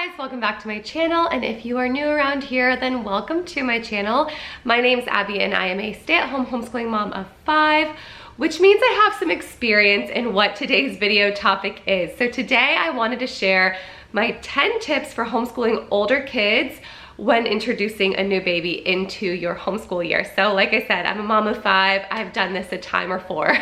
guys, welcome back to my channel, and if you are new around here, then welcome to my channel. My name's Abby and I am a stay-at-home homeschooling mom of 5, which means I have some experience in what today's video topic is. So today I wanted to share my 10 tips for homeschooling older kids when introducing a new baby into your homeschool year. So like I said, I'm a mom of 5. I've done this a time or 4.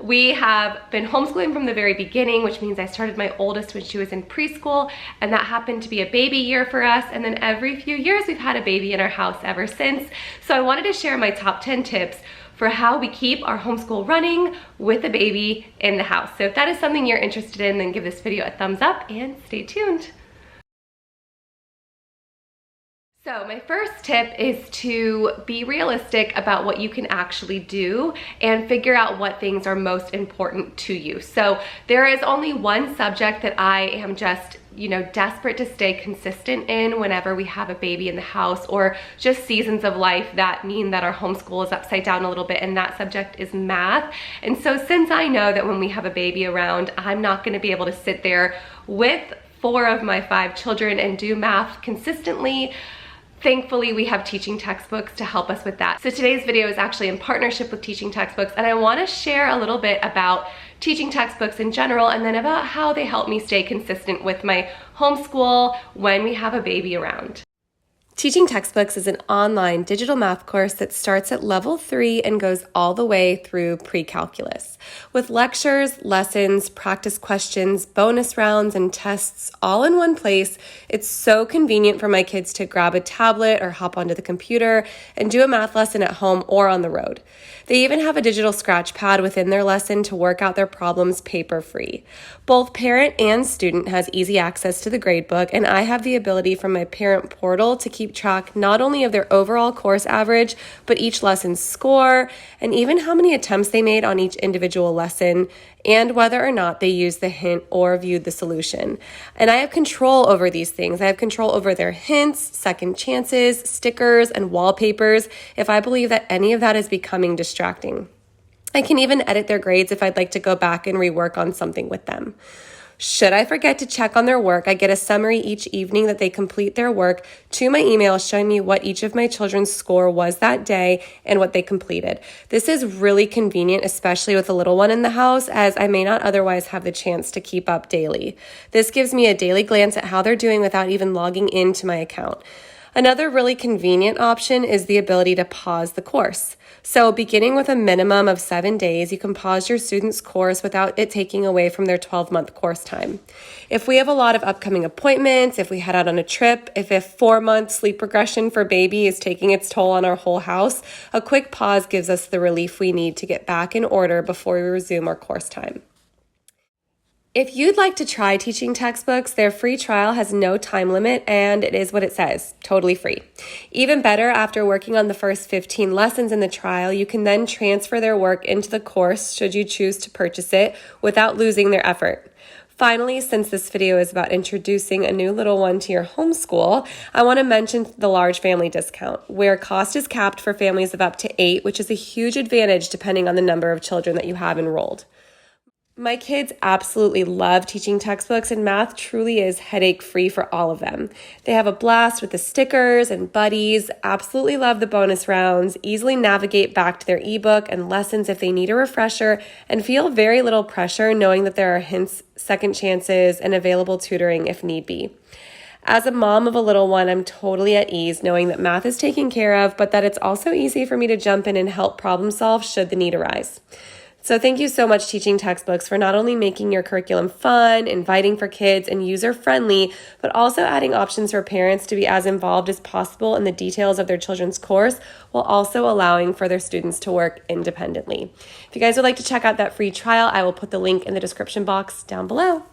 We have been homeschooling from the very beginning, which means I started my oldest when she was in preschool, and that happened to be a baby year for us. And then every few years we've had a baby in our house ever since. So I wanted to share my top 10 tips for how we keep our homeschool running with a baby in the house. So if that is something you're interested in, then give this video a thumbs up and stay tuned. So my first tip is to be realistic about what you can actually do and figure out what things are most important to you. So there is only one subject that I am just, desperate to stay consistent in whenever we have a baby in the house, or just seasons of life that mean that our homeschool is upside down a little bit, and that subject is math. And so since I know that when we have a baby around, I'm not going to be able to sit there with 4 of my 5 children and do math consistently, thankfully, we have teaching textbooks to help us with that. So today's video is actually in partnership with teaching textbooks, and I want to share a little bit about teaching textbooks in general, and then about how they help me stay consistent with my homeschool when we have a baby around. Teaching Textbooks is an online digital math course that starts at level 3 and goes all the way through pre-calculus. With lectures, lessons, practice questions, bonus rounds, and tests all in one place, it's so convenient for my kids to grab a tablet or hop onto the computer and do a math lesson at home or on the road. They even have a digital scratch pad within their lesson to work out their problems paper-free. Both parent and student has easy access to the gradebook, and I have the ability from my parent portal to keep track not only of their overall course average, but each lesson's score, and even how many attempts they made on each individual lesson, and whether or not they used the hint or viewed the solution. And I have control over these things. I have control over their hints, second chances, stickers, and wallpapers if I believe that any of that is becoming distracting. I can even edit their grades if I'd like to go back and rework on something with them. Should I forget to check on their work, I get a summary each evening that they complete their work to my email showing me what each of my children's score was that day and what they completed. This is really convenient, especially with a little one in the house, as I may not otherwise have the chance to keep up daily. This gives me a daily glance at how they're doing without even logging into my account. Another really convenient option is the ability to pause the course. So beginning with a minimum of 7 days, you can pause your student's course without it taking away from their 12-month course time. If we have a lot of upcoming appointments, if we head out on a trip, if a 4-month sleep regression for baby is taking its toll on our whole house, a quick pause gives us the relief we need to get back in order before we resume our course time. If you'd like to try teaching textbooks, their free trial has no time limit, and it is what it says, totally free. Even better, after working on the first 15 lessons in the trial, you can then transfer their work into the course should you choose to purchase it without losing their effort. Finally, since this video is about introducing a new little one to your homeschool, I want to mention the large family discount, where cost is capped for families of up to 8, which is a huge advantage depending on the number of children that you have enrolled. My kids absolutely love teaching textbooks, and math truly is headache-free for all of them. They have a blast with the stickers and buddies, absolutely love the bonus rounds, easily navigate back to their ebook and lessons if they need a refresher, and feel very little pressure knowing that there are hints, second chances, and available tutoring if need be. As a mom of a little one, I'm totally at ease knowing that math is taken care of, but that it's also easy for me to jump in and help problem solve should the need arise. So thank you so much, Teaching Textbooks, for not only making your curriculum fun, inviting for kids, and user-friendly, but also adding options for parents to be as involved as possible in the details of their children's course, while also allowing for their students to work independently. If you guys would like to check out that free trial, I will put the link in the description box down below.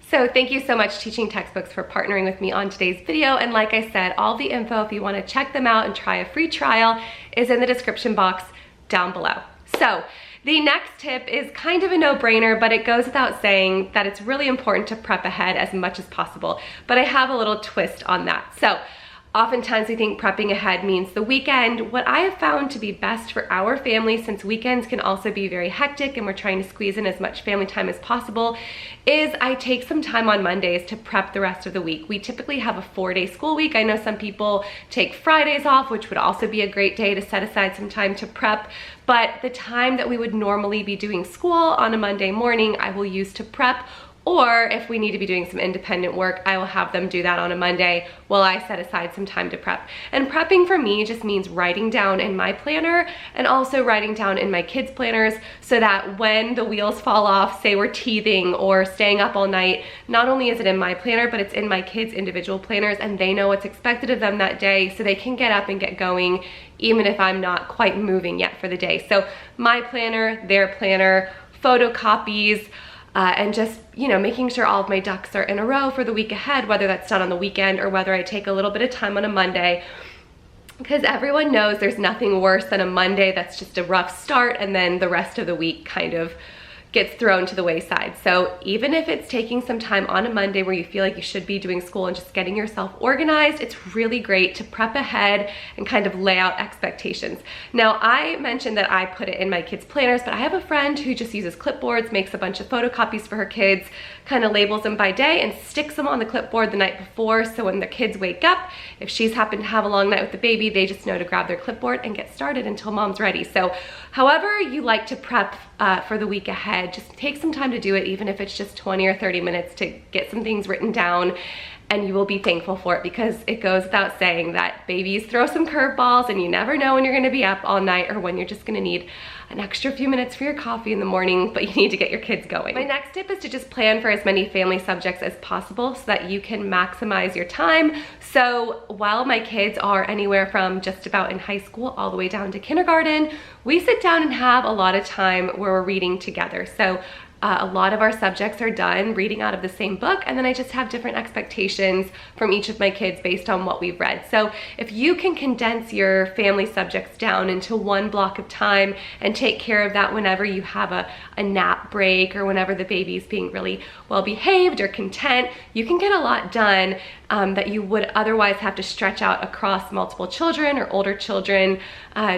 So thank you so much, Teaching Textbooks, for partnering with me on today's video. And like I said, all the info, if you want to check them out and try a free trial, is in the description box down below. So the next tip is kind of a no-brainer, but it goes without saying that it's really important to prep ahead as much as possible. But I have a little twist on that. So Oftentimes we think prepping ahead means the weekend. What I have found to be best for our family, since weekends can also be very hectic and we're trying to squeeze in as much family time as possible, is I take some time on Mondays to prep the rest of the week. We typically have a 4-day school week. I know some people take Fridays off, which would also be a great day to set aside some time to prep. But the time that we would normally be doing school on a Monday morning, I will use to prep. Or if we need to be doing some independent work, I will have them do that on a Monday while I set aside some time to prep. And prepping for me just means writing down in my planner and also writing down in my kids' planners, so that when the wheels fall off, say we're teething or staying up all night, not only is it in my planner, but it's in my kids' individual planners, and they know what's expected of them that day, so they can get up and get going even if I'm not quite moving yet for the day. So my planner, their planner, photocopies, and just, you know, making sure all of my ducks are in a row for the week ahead, whether that's done on the weekend or whether I take a little bit of time on a Monday. Because everyone knows there's nothing worse than a Monday that's just a rough start and then the rest of the week kind of gets thrown to the wayside. So even if it's taking some time on a Monday where you feel like you should be doing school and just getting yourself organized, it's really great to prep ahead and kind of lay out expectations. Now, I mentioned that I put it in my kids' planners, but I have a friend who just uses clipboards, makes a bunch of photocopies for her kids, kind of labels them by day and sticks them on the clipboard the night before, so when the kids wake up, if she's happened to have a long night with the baby, they just know to grab their clipboard and get started until mom's ready. So however you like to prep for the week ahead, just take some time to do it, even if it's just 20 or 30 minutes to get some things written down, and you will be thankful for it, because it goes without saying that babies throw some curveballs and you never know when you're gonna be up all night or when you're just gonna need an extra few minutes for your coffee in the morning, but you need to get your kids going. My next tip is to just plan for as many family subjects as possible so that you can maximize your time. So while my kids are anywhere from just about in high school all the way down to kindergarten, we sit down and have a lot of time where we're reading together. So a lot of our subjects are done reading out of the same book, and then I just have different expectations from each of my kids based on what we've read. So if you can condense your family subjects down into one block of time and take care of that whenever you have a nap break or whenever the baby's being really well behaved or content, you can get a lot done that you would otherwise have to stretch out across multiple children or older children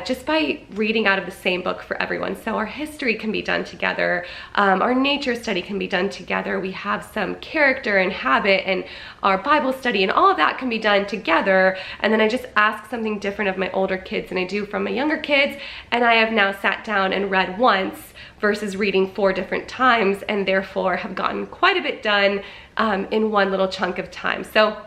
just by reading out of the same book for everyone. So our history can be done together, our nature study can be done together, we have some character and habit, and our Bible study, and all of that can be done together. And then I just ask something different of my older kids than I do from my younger kids, and I have now sat down and read once versus reading 4 different times, and therefore have gotten quite a bit done in one little chunk of time. So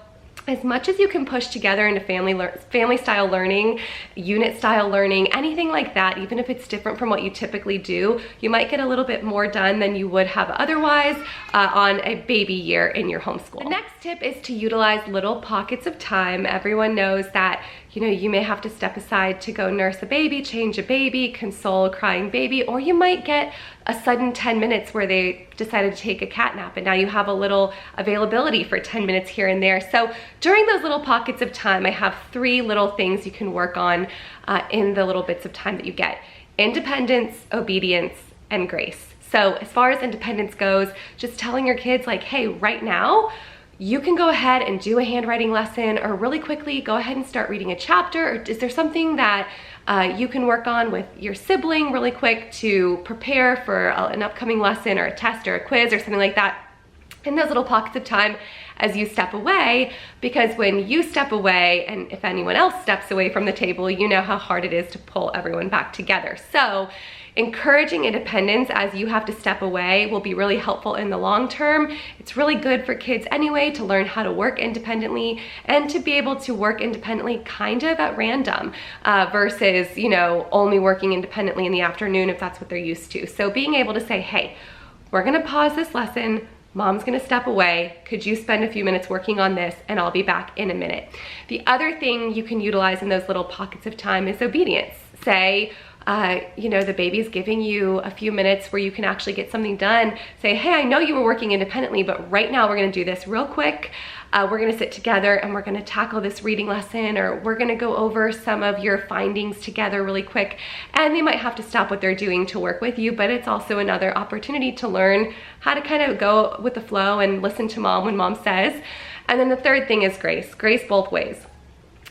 as much as you can push together into family style learning, unit style learning, anything like that, even if it's different from what you typically do, you might get a little bit more done than you would have otherwise on a baby year in your homeschool. The next tip is to utilize little pockets of time. Everyone knows that, you know, you may have to step aside to go nurse a baby, change a baby, console a crying baby, or you might get a sudden 10 minutes where they decided to take a cat nap and now you have a little availability for 10 minutes here and there. So during those little pockets of time, I have 3 little things you can work on in the little bits of time that you get: independence, obedience, and grace. So as far as independence goes, just telling your kids like, hey, right now, you can go ahead and do a handwriting lesson, or really quickly go ahead and start reading a chapter, or is there something that you can work on with your sibling really quick to prepare for an upcoming lesson or a test or a quiz or something like that in those little pockets of time as you step away, because when you step away, and if anyone else steps away from the table, you know how hard it is to pull everyone back together. So encouraging independence as you have to step away will be really helpful in the long term. It's really good for kids anyway to learn how to work independently and to be able to work independently kind of at random versus, you know, only working independently in the afternoon if that's what they're used to. So being able to say, hey, we're gonna pause this lesson, Mom's gonna step away, could you spend a few minutes working on this and I'll be back in a minute. The other thing you can utilize in those little pockets of time is obedience. Say, you know, the baby's giving you a few minutes where you can actually get something done. Say, hey, I know you were working independently, but right now we're gonna do this real quick. We're gonna sit together and we're gonna tackle this reading lesson, or we're gonna go over some of your findings together really quick. And they might have to stop what they're doing to work with you, but it's also another opportunity to learn how to kind of go with the flow and listen to mom when mom says. And then the third thing is grace. Grace both ways.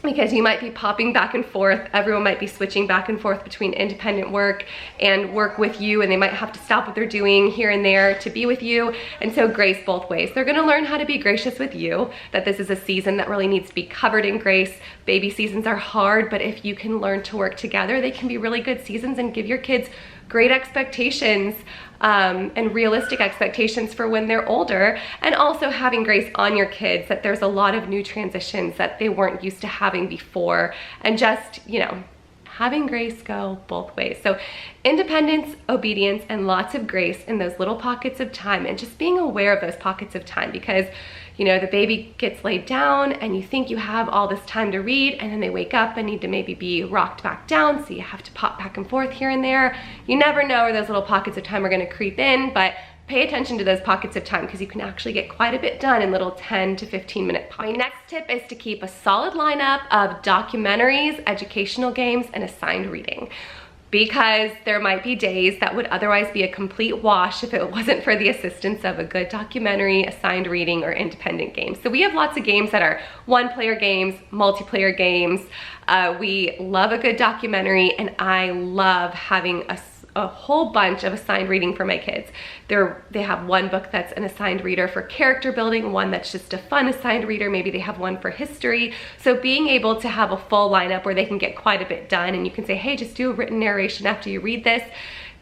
because you might be popping back and forth. Everyone might be switching back and forth between independent work and work with you, and they might have to stop what they're doing here and there to be with you. And so grace both ways. They're gonna learn how to be gracious with you, that this is a season that really needs to be covered in grace. Baby seasons are hard, but if you can learn to work together, they can be really good seasons and give your kids great expectations and realistic expectations for when they're older, and also having grace on your kids, that there's a lot of new transitions that they weren't used to having before, and just, you know, having grace go both ways. So independence, obedience, and lots of grace in those little pockets of time, and just being aware of those pockets of time, because you know, the baby gets laid down and you think you have all this time to read, and then they wake up and need to maybe be rocked back down, so you have to pop back and forth here and there. You never know where those little pockets of time are gonna creep in, but pay attention to those pockets of time, because you can actually get quite a bit done in little 10 to 15 minute pockets. My next tip is to keep a solid lineup of documentaries, educational games, and assigned reading, because there might be days that would otherwise be a complete wash if it wasn't for the assistance of a good documentary, assigned reading, or independent games. So we have lots of games that are one-player games, multiplayer games. We love a good documentary, and I love having a whole bunch of assigned reading for my kids. They have one book that's an assigned reader for character building, one that's just a fun assigned reader, maybe they have one for history. So being able to have a full lineup where they can get quite a bit done, and you can say, hey, just do a written narration after you read this.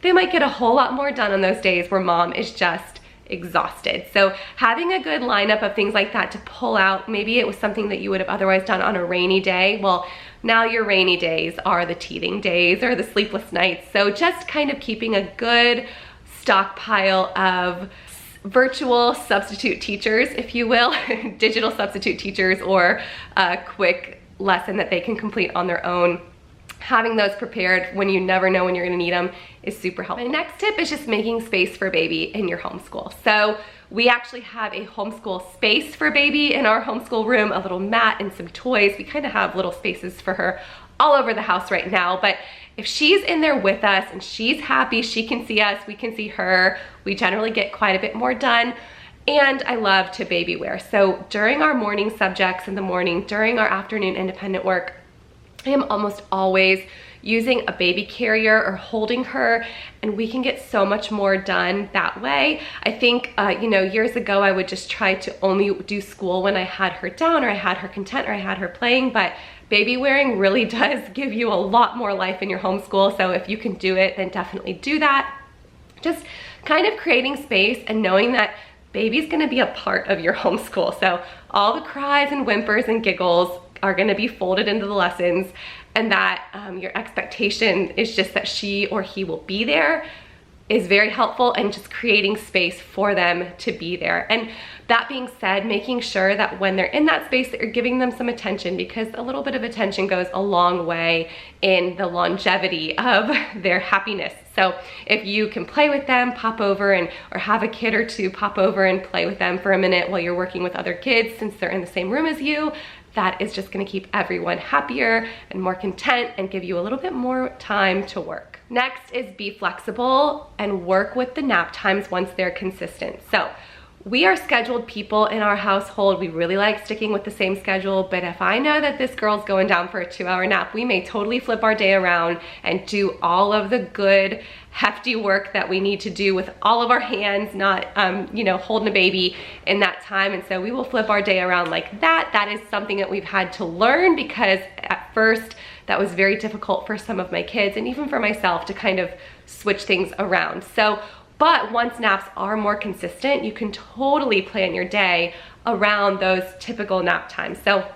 They might get a whole lot more done on those days where mom is just exhausted. So having a good lineup of things like that to pull out, maybe it was something that you would have otherwise done on a rainy day. Well, now your rainy days are the teething days or the sleepless nights. So just kind of keeping a good stockpile of virtual substitute teachers, if you will, digital substitute teachers, or a quick lesson that they can complete on their own. Having those prepared when you never know when you're gonna need them is super helpful. My next tip is just making space for baby in your homeschool. So we actually have a homeschool space for baby in our homeschool room, a little mat and some toys. We kind of have little spaces for her all over the house right now, but if she's in there with us and she's happy, she can see us, we can see her, we generally get quite a bit more done. And I love to baby wear. So during our morning subjects in the morning, during our afternoon independent work, I am almost always using a baby carrier or holding her, and we can get so much more done that way. I think, you know, years ago I would just try to only do school when I had her down, or I had her content, or I had her playing, but baby wearing really does give you a lot more life in your homeschool. So if you can do it, then definitely do that. Just kind of creating space and knowing that baby's gonna be a part of your homeschool. So all the cries and whimpers and giggles are gonna be folded into the lessons, and that your expectation is just that she or he will be there is very helpful, and just creating space for them to be there. And that being said, making sure that when they're in that space that you're giving them some attention, because a little bit of attention goes a long way in the longevity of their happiness. So if you can play with them, pop over, or have a kid or two pop over and play with them for a minute while you're working with other kids, since they're in the same room as you, that is just gonna keep everyone happier and more content and give you a little bit more time to work. Next is be flexible and work with the nap times once they're consistent. So we are scheduled people in our household. We really like sticking with the same schedule, but if I know that this girl's going down for a 2-hour nap, we may totally flip our day around and do all of the good, hefty work that we need to do with all of our hands, not you know, holding a baby in that time. And so we will flip our day around like that. That is something that we've had to learn, because at first that was very difficult for some of my kids, and even for myself, to kind of switch things around. So, but once naps are more consistent, you can totally plan your day around those typical nap times. So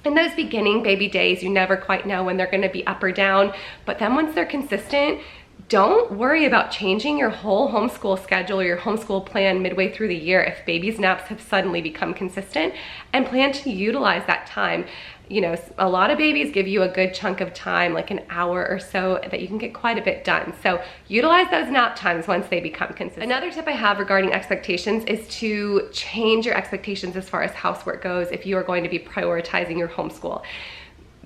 in those beginning baby days, you never quite know when they're gonna be up or down, but then once they're consistent, don't worry about changing your whole homeschool schedule or your homeschool plan midway through the year if baby's naps have suddenly become consistent, and plan to utilize that time. You know, a lot of babies give you a good chunk of time, like an hour or so, that you can get quite a bit done. So utilize those nap times once they become consistent. Another tip I have regarding expectations is to change your expectations as far as housework goes if you are going to be prioritizing your homeschool.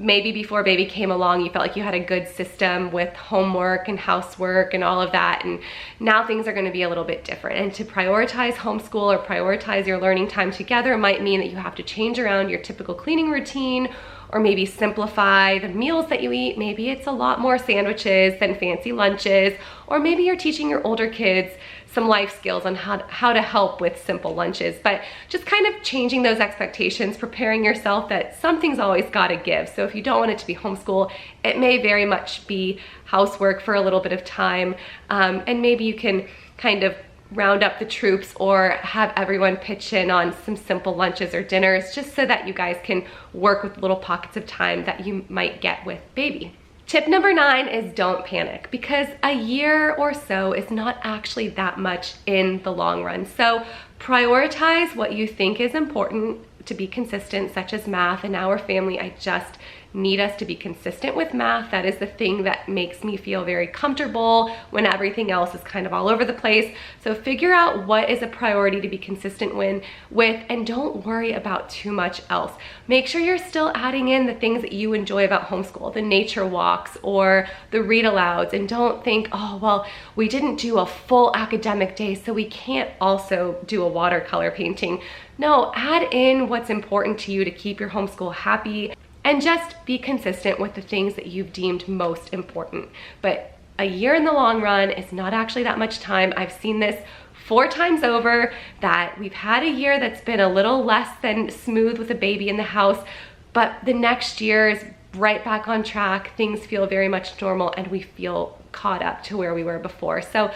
maybe before baby came along, you felt like you had a good system with homework and housework and all of that, and now things are gonna be a little bit different. And to prioritize homeschool or prioritize your learning time together might mean that you have to change around your typical cleaning routine, or maybe simplify the meals that you eat. Maybe it's a lot more sandwiches than fancy lunches, or maybe you're teaching your older kids some life skills on how to help with simple lunches. But just kind of changing those expectations, preparing yourself that something's always gotta give. So if you don't want it to be homeschool, it may very much be housework for a little bit of time, and maybe you can kind of round up the troops or have everyone pitch in on some simple lunches or dinners, just so that you guys can work with little pockets of time that you might get with baby. Tip number 9 is don't panic, because a year or so is not actually that much in the long run. So prioritize what you think is important to be consistent, such as math. In our family, I just need us to be consistent with math. That is the thing that makes me feel very comfortable when everything else is kind of all over the place. So figure out what is a priority to be consistent with, and don't worry about too much else. Make sure you're still adding in the things that you enjoy about homeschool, the nature walks or the read alouds, and don't think, oh, well, we didn't do a full academic day, so we can't also do a watercolor painting. No, add in what's important to you to keep your homeschool happy, and just be consistent with the things that you've deemed most important. But a year in the long run is not actually that much time. I've seen this 4 times over, that we've had a year that's been a little less than smooth with a baby in the house, but the next year is right back on track. Things feel very much normal, and we feel caught up to where we were before. So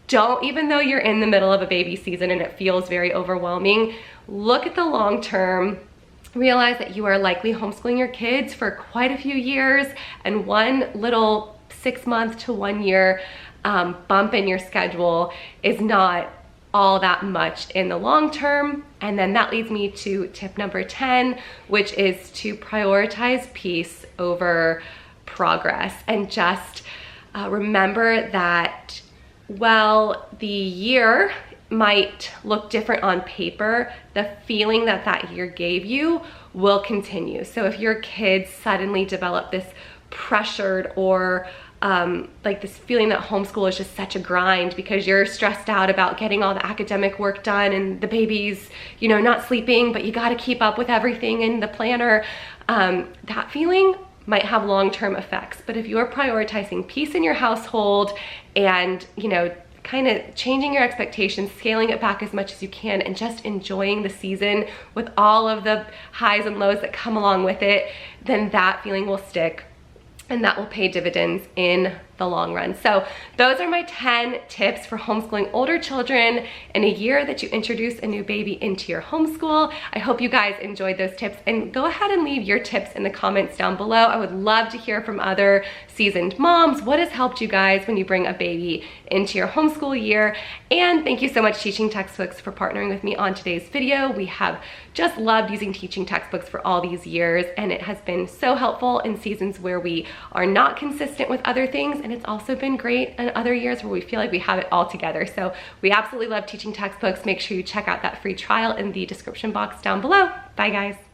don't, even though you're in the middle of a baby season and it feels very overwhelming, look at the long term. Realize that you are likely homeschooling your kids for quite a few years, and one little 6 month to 1 year bump in your schedule is not all that much in the long term. And then that leads me to tip number 10, which is to prioritize peace over progress. And just remember that while the year might look different on paper, the feeling that that year gave you will continue. So if your kids suddenly develop this pressured or like this feeling that homeschool is just such a grind because you're stressed out about getting all the academic work done and the baby's, you know, not sleeping, but you got to keep up with everything in the planner, that feeling might have long-term effects. But if you're prioritizing peace in your household and, you know, kind of changing your expectations, scaling it back as much as you can, and just enjoying the season with all of the highs and lows that come along with it, then that feeling will stick, and that will pay dividends in the long run. So those are my 10 tips for homeschooling older children in a year that you introduce a new baby into your homeschool. I hope you guys enjoyed those tips, and go ahead and leave your tips in the comments down below. I would love to hear from other seasoned moms. What has helped you guys when you bring a baby into your homeschool year? And thank you so much, Teaching Textbooks, for partnering with me on today's video. We have just loved using teaching textbooks for all these years, and it has been so helpful in seasons where we are not consistent with other things, and it's also been great in other years where we feel like we have it all together. So we absolutely love teaching textbooks. Make sure you check out that free trial in the description box down below. Bye guys.